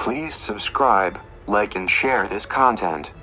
Please subscribe, like and share this content.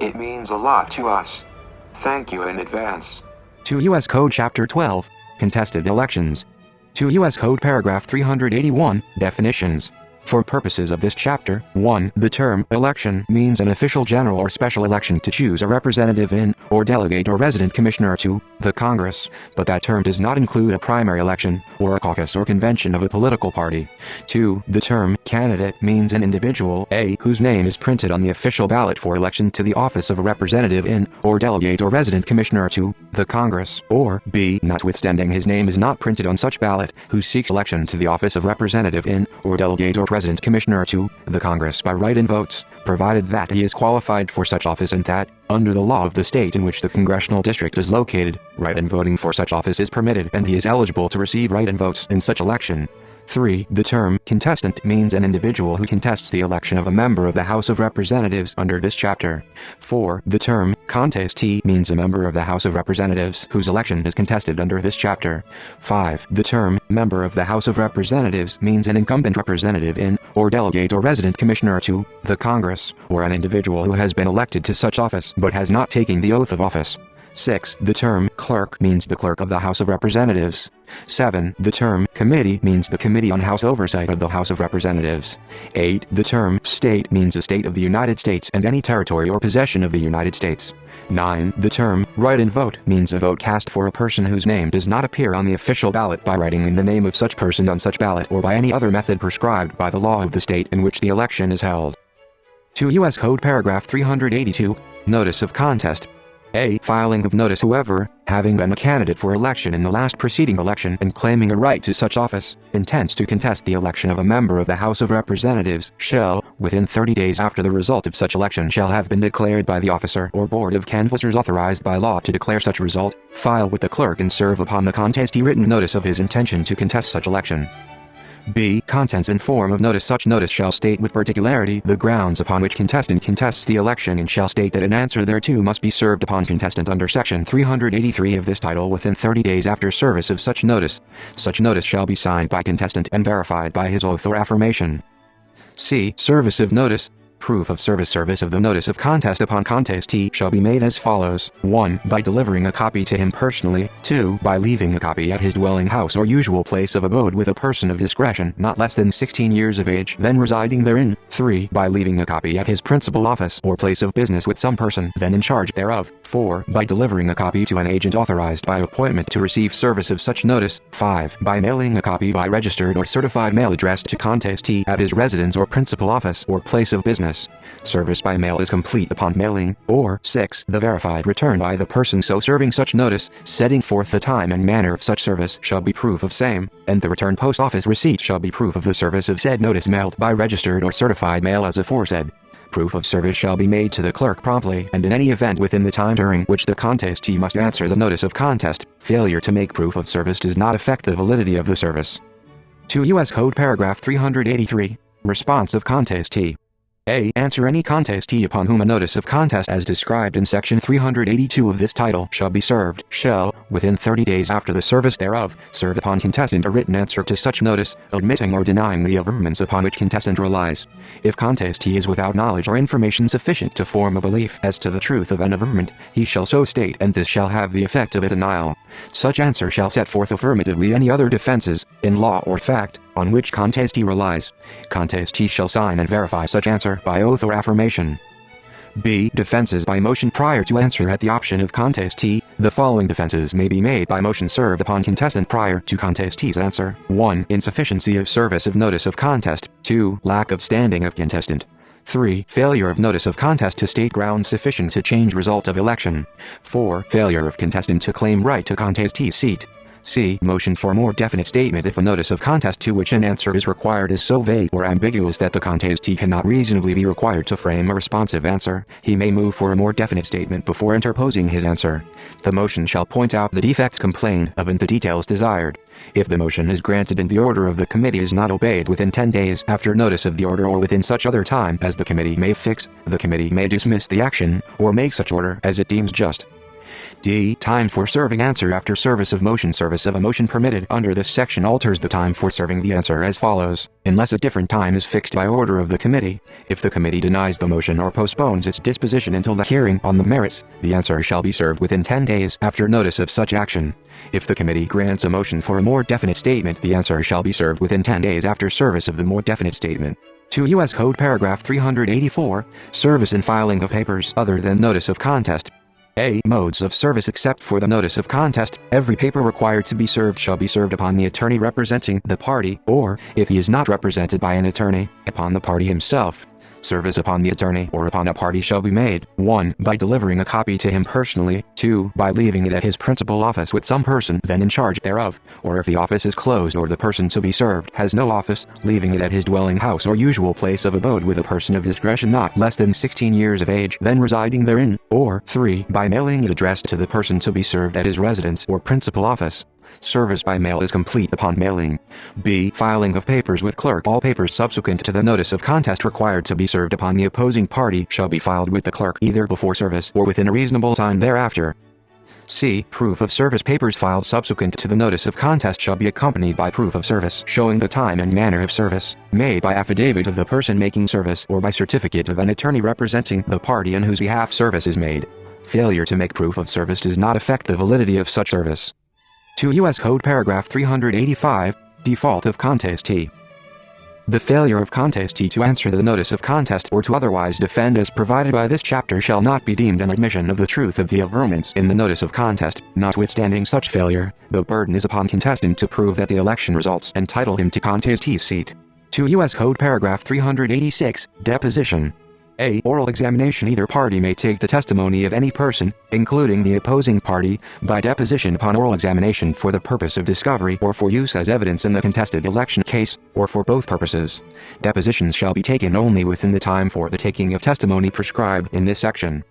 It means a lot to us. Thank you in advance. To U.S. Code Chapter 12, Contested Elections. To U.S. Code Paragraph 381, Definitions. For purposes of this chapter, 1. The term election means an official general or special election to choose a representative in, or delegate or resident commissioner to, the Congress, but that term does not include a primary election, or a caucus or convention of a political party. 2. The term candidate means an individual A whose name is printed on the official ballot for election to the office of a representative in, or delegate or resident commissioner to, the Congress, or B notwithstanding his name is not printed on such ballot, who seeks election to the office of representative in, or delegate or resident commissioner to, the Congress by write-in votes, provided that he is qualified for such office and that, under the law of the state in which the congressional district is located, write-in voting for such office is permitted and he is eligible to receive write-in votes in such election. 3. The term contestant means an individual who contests the election of a member of the House of Representatives under this chapter. 4. The term contestee means a member of the House of Representatives whose election is contested under this chapter. 5. The term member of the House of Representatives means an incumbent representative in, or delegate or resident commissioner to, the Congress, or an individual who has been elected to such office but has not taken the oath of office. 6. The term clerk means the clerk of the House of Representatives. 7. The term committee means the Committee on House Oversight of the House of Representatives. 8. The term state means a state of the United States and any territory or possession of the United States. 9. The term write-in vote means a vote cast for a person whose name does not appear on the official ballot by writing in the name of such person on such ballot or by any other method prescribed by the law of the state in which the election is held. To U.S. Code Paragraph 382, Notice of Contest. A. Filing of notice. Whoever, having been a candidate for election in the last preceding election and claiming a right to such office, intends to contest the election of a member of the House of Representatives, shall, within 30 days after the result of such election shall have been declared by the officer or board of canvassers authorized by law to declare such result, file with the clerk and serve upon the contestee written notice of his intention to contest such election. B. Contents and form of notice. Such notice shall state with particularity the grounds upon which contestant contests the election and shall state that an answer thereto must be served upon contestant under Section 383 of this title within 30 days after service of such notice. Such notice shall be signed by contestant and verified by his oath or affirmation. C. Service of notice. Proof of service. Service of the notice of contest upon contestee shall be made as follows. 1. By delivering a copy to him personally. 2. By leaving a copy at his dwelling house or usual place of abode with a person of discretion not less than 16 years of age then residing therein. 3. By leaving a copy at his principal office or place of business with some person then in charge thereof. 4. By delivering a copy to an agent authorized by appointment to receive service of such notice. 5. By mailing a copy by registered or certified mail addressed to contestee at his residence or principal office or place of business. Service by mail is complete upon mailing, or 6. The verified return by the person so serving such notice, setting forth the time and manner of such service shall be proof of same, and the return post office receipt shall be proof of the service of said notice mailed by registered or certified mail as aforesaid. Proof of service shall be made to the clerk promptly and in any event within the time during which the contestee must answer the notice of contest. Failure to make proof of service does not affect the validity of the service. To U.S. Code Paragraph 383, Response of contestee. A. Answer. Any contestee upon whom a notice of contest as described in Section 382 of this title shall be served, shall, within 30 days after the service thereof, serve upon contestant a written answer to such notice, admitting or denying the averments upon which contestant relies. If contestee is without knowledge or information sufficient to form a belief as to the truth of an averment, he shall so state and this shall have the effect of a denial. Such answer shall set forth affirmatively any other defenses, in law or fact, on which contestee relies. Contestee shall sign and verify such answer by oath or affirmation. B. Defenses by motion prior to answer. At the option of contestee, the following defenses may be made by motion served upon contestant prior to contestee's answer. 1. Insufficiency of service of notice of contest. 2. Lack of standing of contestant. 3. Failure of notice of contest to state grounds sufficient to change result of election. 4. Failure of contestant to claim right to contestee's seat. C. Motion for more definite statement. If a notice of contest to which an answer is required is so vague or ambiguous that the contestee cannot reasonably be required to frame a responsive answer, he may move for a more definite statement before interposing his answer. The motion shall point out the defects complained of and the details desired. If the motion is granted and the order of the committee is not obeyed within 10 days after notice of the order or within such other time as the committee may fix, the committee may dismiss the action, or make such order as it deems just. D. Time for serving answer after service of motion. Service of a motion permitted under this section alters the time for serving the answer as follows, unless a different time is fixed by order of the committee. If the committee denies the motion or postpones its disposition until the hearing on the merits, the answer shall be served within 10 days after notice of such action. If the committee grants a motion for a more definite statement, the answer shall be served within 10 days after service of the more definite statement. 2 U.S. Code Paragraph 384, Service and filing of papers other than notice of contest. A. Modes of service. Except for the notice of contest, every paper required to be served shall be served upon the attorney representing the party, or, if he is not represented by an attorney, upon the party himself. Service upon the attorney or upon a party shall be made, 1. By delivering a copy to him personally, 2. By leaving it at his principal office with some person then in charge thereof, or if the office is closed or the person to be served has no office, leaving it at his dwelling house or usual place of abode with a person of discretion not less than 16 years of age then residing therein, or 3. By mailing it addressed to the person to be served at his residence or principal office. Service by mail is complete upon mailing. B. Filing of papers with clerk. All papers subsequent to the notice of contest required to be served upon the opposing party shall be filed with the clerk either before service or within a reasonable time thereafter. C. Proof of service. Papers filed subsequent to the notice of contest shall be accompanied by proof of service showing the time and manner of service, made by affidavit of the person making service or by certificate of an attorney representing the party on whose behalf service is made. Failure to make proof of service does not affect the validity of such service. 2 U.S. Code Paragraph 385, Default of contestee. The failure of contestee to answer the notice of contest or to otherwise defend as provided by this chapter shall not be deemed an admission of the truth of the averments in the notice of contest. Notwithstanding such failure, the burden is upon contestant to prove that the election results entitle him to contestee's seat. 2 U.S. Code Paragraph 386, Deposition. A. Oral examination. Either party may take the testimony of any person, including the opposing party, by deposition upon oral examination for the purpose of discovery or for use as evidence in the contested election case, or for both purposes. Depositions shall be taken only within the time for the taking of testimony prescribed in this section.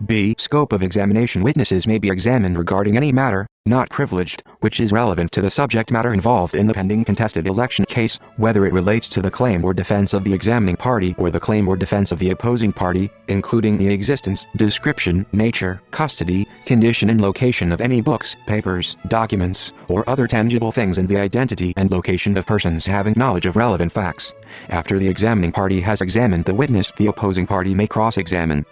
B. Scope of examination. Witnesses may be examined regarding any matter, not privileged, which is relevant to the subject matter involved in the pending contested election case, whether it relates to the claim or defense of the examining party or the claim or defense of the opposing party, including the existence, description, nature, custody, condition and location of any books, papers, documents, or other tangible things and the identity and location of persons having knowledge of relevant facts. After the examining party has examined the witness, the opposing party may cross-examine.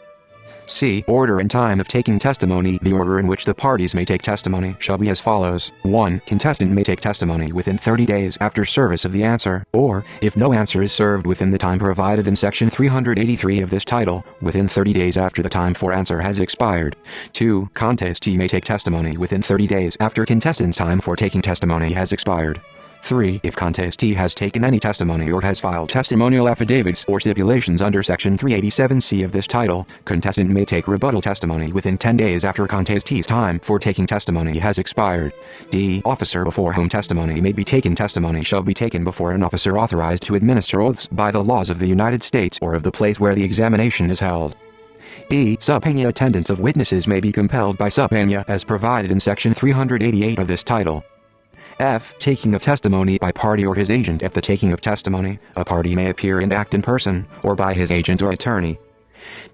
C. Order and time of taking testimony. The order in which the parties may take testimony shall be as follows. 1. Contestant may take testimony within 30 days after service of the answer, or, if no answer is served within the time provided in Section 383 of this title, within 30 days after the time for answer has expired. 2. Contestee may take testimony within 30 days after contestant's time for taking testimony has expired. 3. If contestee has taken any testimony or has filed testimonial affidavits or stipulations under Section 387C of this title, contestant may take rebuttal testimony within 10 days after contestee's time for taking testimony has expired. D. Officer before whom testimony may be taken. Testimony shall be taken before an officer authorized to administer oaths by the laws of the United States or of the place where the examination is held. E. Subpena. Attendance of witnesses may be compelled by subpena as provided in Section 388 of this title. F. Taking of testimony by party or his agent. At the taking of testimony, a party may appear and act in person, or by his agent or attorney.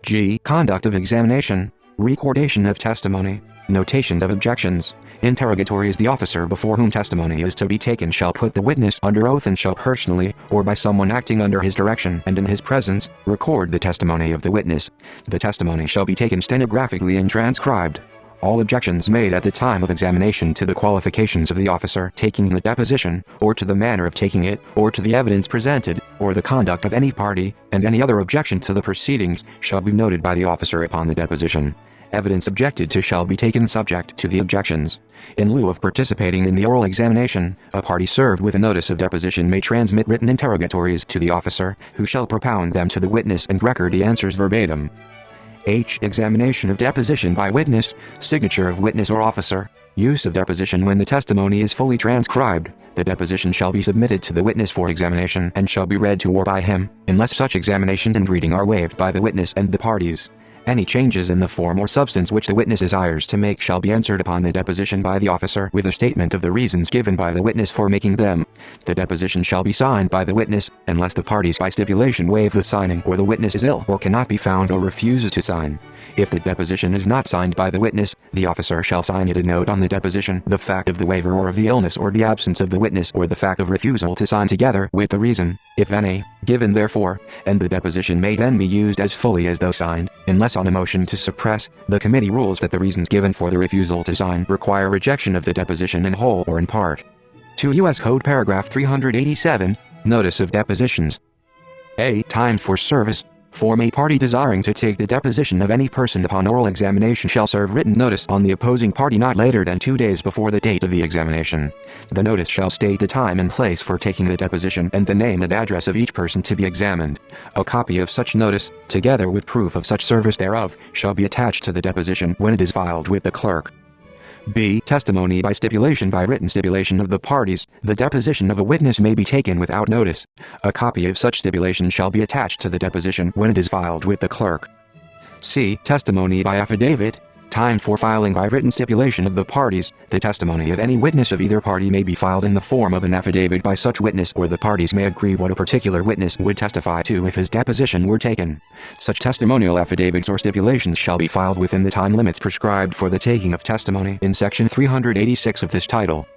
G. Conduct of examination, recordation of testimony, notation of objections, interrogatories. The officer before whom testimony is to be taken shall put the witness under oath and shall personally, or by someone acting under his direction and in his presence, record the testimony of the witness. The testimony shall be taken stenographically and transcribed. All objections made at the time of examination to the qualifications of the officer taking the deposition, or to the manner of taking it, or to the evidence presented, or the conduct of any party, and any other objection to the proceedings, shall be noted by the officer upon the deposition. Evidence objected to shall be taken subject to the objections. In lieu of participating in the oral examination, a party served with a notice of deposition may transmit written interrogatories to the officer, who shall propound them to the witness and record the answers verbatim. H. Examination of deposition by witness, signature of witness or officer, use of deposition. When the testimony is fully transcribed, the deposition shall be submitted to the witness for examination and shall be read to or by him, unless such examination and reading are waived by the witness and the parties. Any changes in the form or substance which the witness desires to make shall be answered upon the deposition by the officer with a statement of the reasons given by the witness for making them. The deposition shall be signed by the witness, unless the parties by stipulation waive the signing or the witness is ill or cannot be found or refuses to sign. If the deposition is not signed by the witness, the officer shall sign it a note on the deposition, the fact of the waiver or of the illness or the absence of the witness or the fact of refusal to sign together with the reason, if any, given therefor, and the deposition may then be used as fully as though signed, unless on a motion to suppress, the committee rules that the reasons given for the refusal to sign require rejection of the deposition in whole or in part. 2 U.S. Code Paragraph 387, Notice of Depositions. A. Time for service. Form a party desiring to take the deposition of any person upon oral examination shall serve written notice on the opposing party not later than 2 days before the date of the examination. The notice shall state the time and place for taking the deposition and the name and address of each person to be examined. A copy of such notice, together with proof of such service thereof, shall be attached to the deposition when it is filed with the clerk. B. Testimony by stipulation. By written stipulation of the parties, the deposition of a witness may be taken without notice. A copy of such stipulation shall be attached to the deposition when it is filed with the clerk. C. Testimony by affidavit. Time for filing by written stipulation of the parties. The testimony of any witness of either party may be filed in the form of an affidavit by such witness, or the parties may agree what a particular witness would testify to if his deposition were taken. Such testimonial affidavits or stipulations shall be filed within the time limits prescribed for the taking of testimony in Section 386 of this title.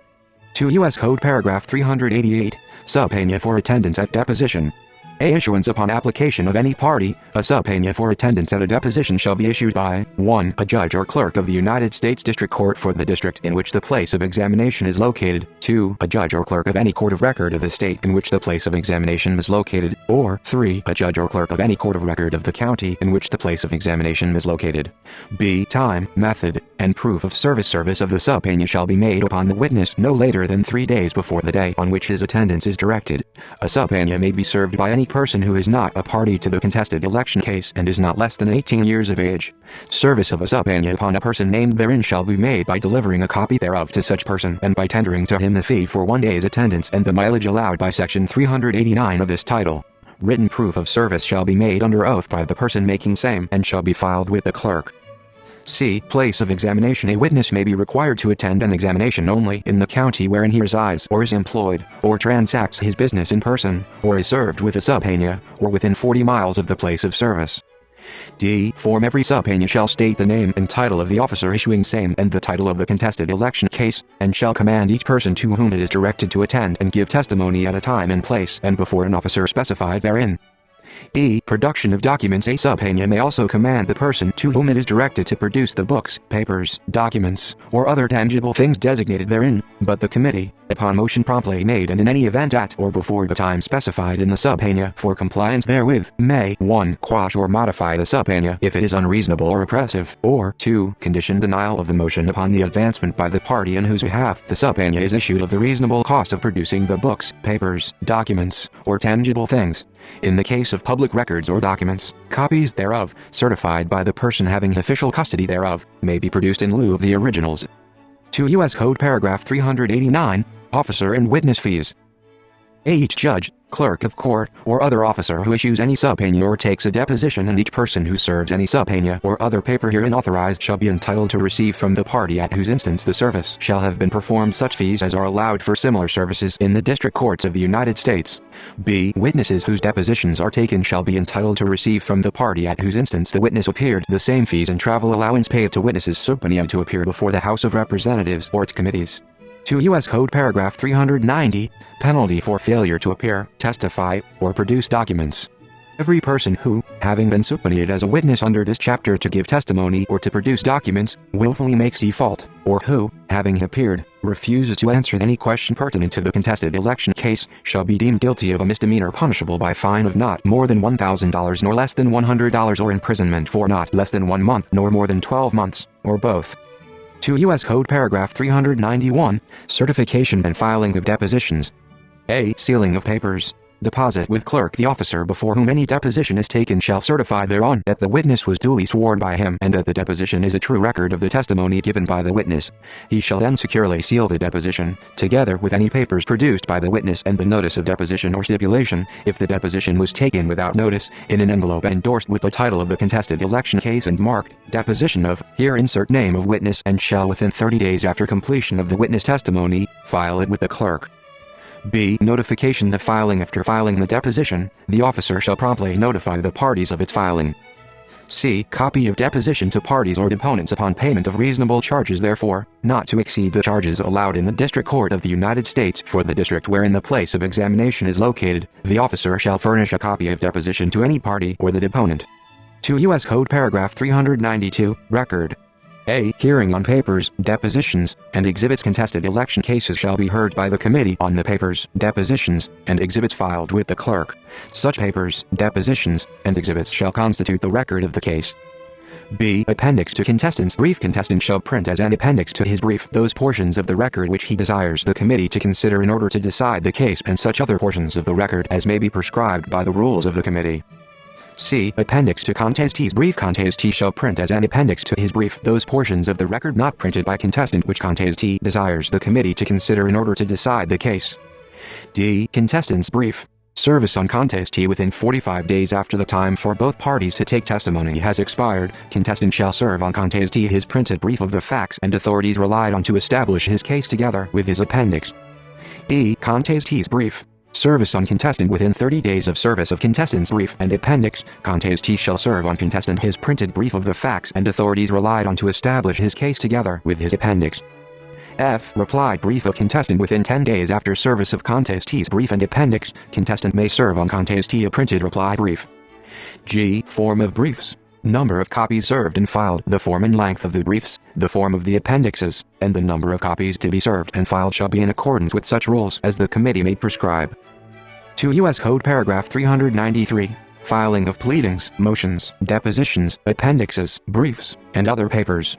2 U.S. Code Paragraph 388, Subpena for attendance at deposition. A. Issuance upon application of any party, a subpoena for attendance at a deposition shall be issued by 1. A judge or clerk of the United States District Court for the district in which the place of examination is located, 2. A judge or clerk of any court of record of the state in which the place of examination is located, or 3. A judge or clerk of any court of record of the county in which the place of examination is located. B. Time, method, and proof of service of the subpoena shall be made upon the witness no later than 3 days before the day on which his attendance is directed. A subpoena may be served by any person who is not a party to the contested election case and is not less than 18 years of age. Service of a subpoena upon a person named therein shall be made by delivering a copy thereof to such person and by tendering to him the fee for 1 day's attendance and the mileage allowed by Section 389 of this title. Written proof of service shall be made under oath by the person making same and shall be filed with the clerk. C. Place of examination. A witness may be required to attend an examination only in the county wherein he resides or is employed, or transacts his business in person, or is served with a subpoena, or within 40 miles of the place of service. D. Form. Every subpoena shall state the name and title of the officer issuing same and the title of the contested election case, and shall command each person to whom it is directed to attend and give testimony at a time and place and before an officer specified therein. E. Production of documents. A subpoena may also command the person to whom it is directed to produce the books, papers, documents, or other tangible things designated therein, but the committee, upon motion promptly made and in any event at or before the time specified in the subpoena for compliance therewith, may 1. Quash or modify the subpoena if it is unreasonable or oppressive, or 2. Condition denial of the motion upon the advancement by the party on whose behalf the subpoena is issued of the reasonable cost of producing the books, papers, documents, or tangible things. In the case of public records or documents, copies thereof, certified by the person having official custody thereof, may be produced in lieu of the originals. 2 U.S. Code Paragraph 389, Officer and Witness Fees. Each judge, clerk of court, or other officer who issues any subpoena or takes a deposition and each person who serves any subpoena or other paper herein authorized shall be entitled to receive from the party at whose instance the service shall have been performed such fees as are allowed for similar services in the district courts of the United States. B. Witnesses whose depositions are taken shall be entitled to receive from the party at whose instance the witness appeared the same fees and travel allowance paid to witnesses subpoena to appear before the House of Representatives or its committees. 2 U.S. Code Paragraph 390, Penalty for failure to appear, testify, or produce documents. Every person who, having been subpoenaed as a witness under this chapter to give testimony or to produce documents, willfully makes default, or who, having appeared, refuses to answer any question pertinent to the contested election case, shall be deemed guilty of a misdemeanor punishable by fine of not more than $1,000 nor less than $100 or imprisonment for not less than 1 month nor more than 12 months, or both. 2 U.S. Code Paragraph 391, Certification and Filing of Depositions. A. Sealing of papers. Deposit with clerk. The officer before whom any deposition is taken shall certify thereon that the witness was duly sworn by him and that the deposition is a true record of the testimony given by the witness. He shall then securely seal the deposition, together with any papers produced by the witness and the notice of deposition or stipulation, if the deposition was taken without notice, in an envelope endorsed with the title of the contested election case and marked, Deposition of, here insert name of witness, and shall within 30 days after completion of the witness testimony, file it with the clerk. B. Notification of filing. After filing the deposition, the officer shall promptly notify the parties of its filing. C. Copy of deposition to parties or deponents upon payment of reasonable charges, therefore, not to exceed the charges allowed in the District Court of the United States for the district wherein the place of examination is located. The officer shall furnish a copy of deposition to any party or the deponent. 2 U.S. Code Paragraph 392, Record. A. Hearing on papers, depositions, and exhibits. Contested election cases shall be heard by the committee on the papers, depositions, and exhibits filed with the clerk. Such papers, depositions, and exhibits shall constitute the record of the case. B. Appendix to contestant's brief. Contestant shall print as an appendix to his brief those portions of the record which he desires the committee to consider in order to decide the case, and such other portions of the record as may be prescribed by the rules of the committee. C. Appendix to contestee's brief. Contestee shall print as an appendix to his brief those portions of the record not printed by contestant which contestee desires the committee to consider in order to decide the case. D. Contestant's brief. Service on contestee within 45 days after the time for both parties to take testimony has expired. Contestant shall serve on contestee his printed brief of the facts and authorities relied on to establish his case together with his appendix. E. Contestee's brief. Service on contestant within 30 days of service of contestant's brief and appendix. Contestee shall serve on contestant his printed brief of the facts and authorities relied on to establish his case together with his appendix. F. Reply brief of contestant within 10 days after service of contestee's brief and appendix. Contestant may serve on contestee a printed reply brief. G. Form of briefs. Number of copies served and filed. The form and length of the briefs, the form of the appendixes, and the number of copies to be served and filed shall be in accordance with such rules as the committee may prescribe. 2 U.S. Code Paragraph 393. Filing of pleadings, motions, depositions, appendixes, briefs, and other papers.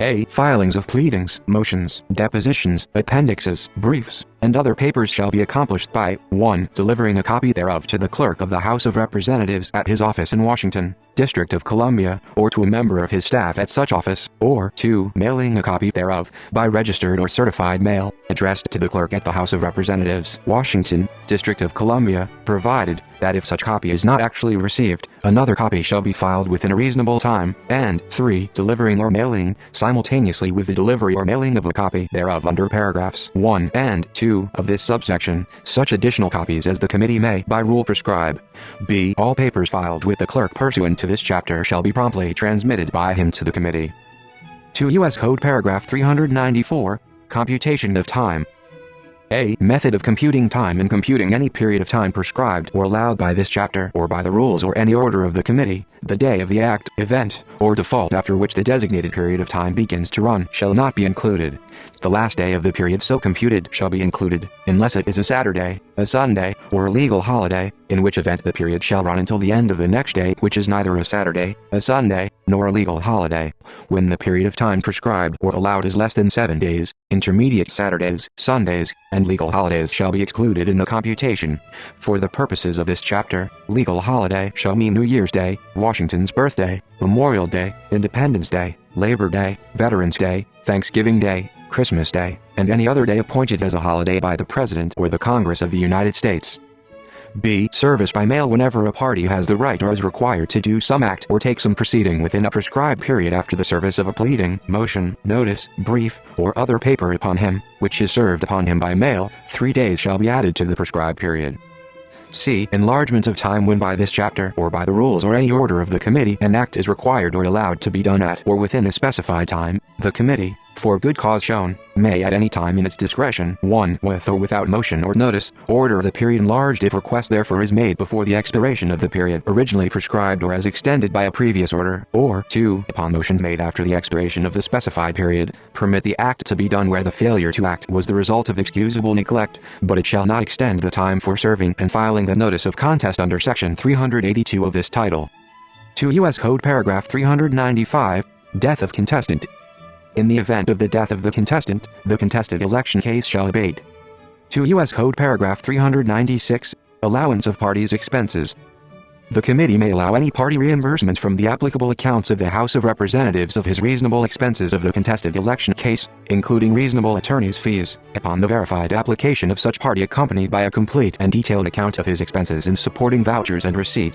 A. Filings of pleadings, motions, depositions, appendixes, briefs, and other papers shall be accomplished by 1. Delivering a copy thereof to the Clerk of the House of Representatives at his office in Washington, District of Columbia, or to a member of his staff at such office, or 2. Mailing a copy thereof, by registered or certified mail, addressed to the Clerk at the House of Representatives, Washington, District of Columbia, provided that if such copy is not actually received, another copy shall be filed within a reasonable time, and 3. Delivering or mailing, simultaneously with the delivery or mailing of a copy thereof under paragraphs 1 and 2 of this subsection, such additional copies as the committee may by rule prescribe. B. All papers filed with the clerk pursuant to this chapter shall be promptly transmitted by him to the committee. 2 U.S. Code Paragraph 394. Computation of time. A. Method of computing time. In computing any period of time prescribed or allowed by this chapter or by the rules or any order of the committee, the day of the act, event, or default after which the designated period of time begins to run shall not be included. The last day of the period so computed shall be included, unless it is a Saturday, a Sunday, or a legal holiday, in which event the period shall run until the end of the next day, which is neither a Saturday, a Sunday, nor a legal holiday. When the period of time prescribed or allowed is less than 7 days, intermediate Saturdays, Sundays, and legal holidays shall be excluded in the computation. For the purposes of this chapter, legal holiday shall mean New Year's Day, Washington's birthday, Memorial Day, Independence Day, Labor Day, Veterans Day, Thanksgiving Day, Christmas Day, and any other day appointed as a holiday by the President or the Congress of the United States. B. Service by mail. Whenever a party has the right or is required to do some act or take some proceeding within a prescribed period after the service of a pleading, motion, notice, brief, or other paper upon him, which is served upon him by mail, 3 days shall be added to the prescribed period. C. Enlargement of time. When by this chapter or by the rules or any order of the committee an act is required or allowed to be done at or within a specified time, the committee, for good cause shown, may at any time in its discretion 1. With or without motion or notice, order the period enlarged if request therefore is made before the expiration of the period originally prescribed or as extended by a previous order, or 2. Upon motion made after the expiration of the specified period, permit the act to be done where the failure to act was the result of excusable neglect, but it shall not extend the time for serving and filing the notice of contest under Section 382 of this title. 2 U.S. Code Paragraph 395. Death of contestant. In the event of the death of the contested election case shall abate. 2 U.S. Code Paragraph 396. Allowance of parties' expenses. The committee may allow any party reimbursement from the applicable accounts of the House of Representatives of his reasonable expenses of the contested election case, including reasonable attorney's fees, upon the verified application of such party accompanied by a complete and detailed account of his expenses in supporting vouchers and receipts.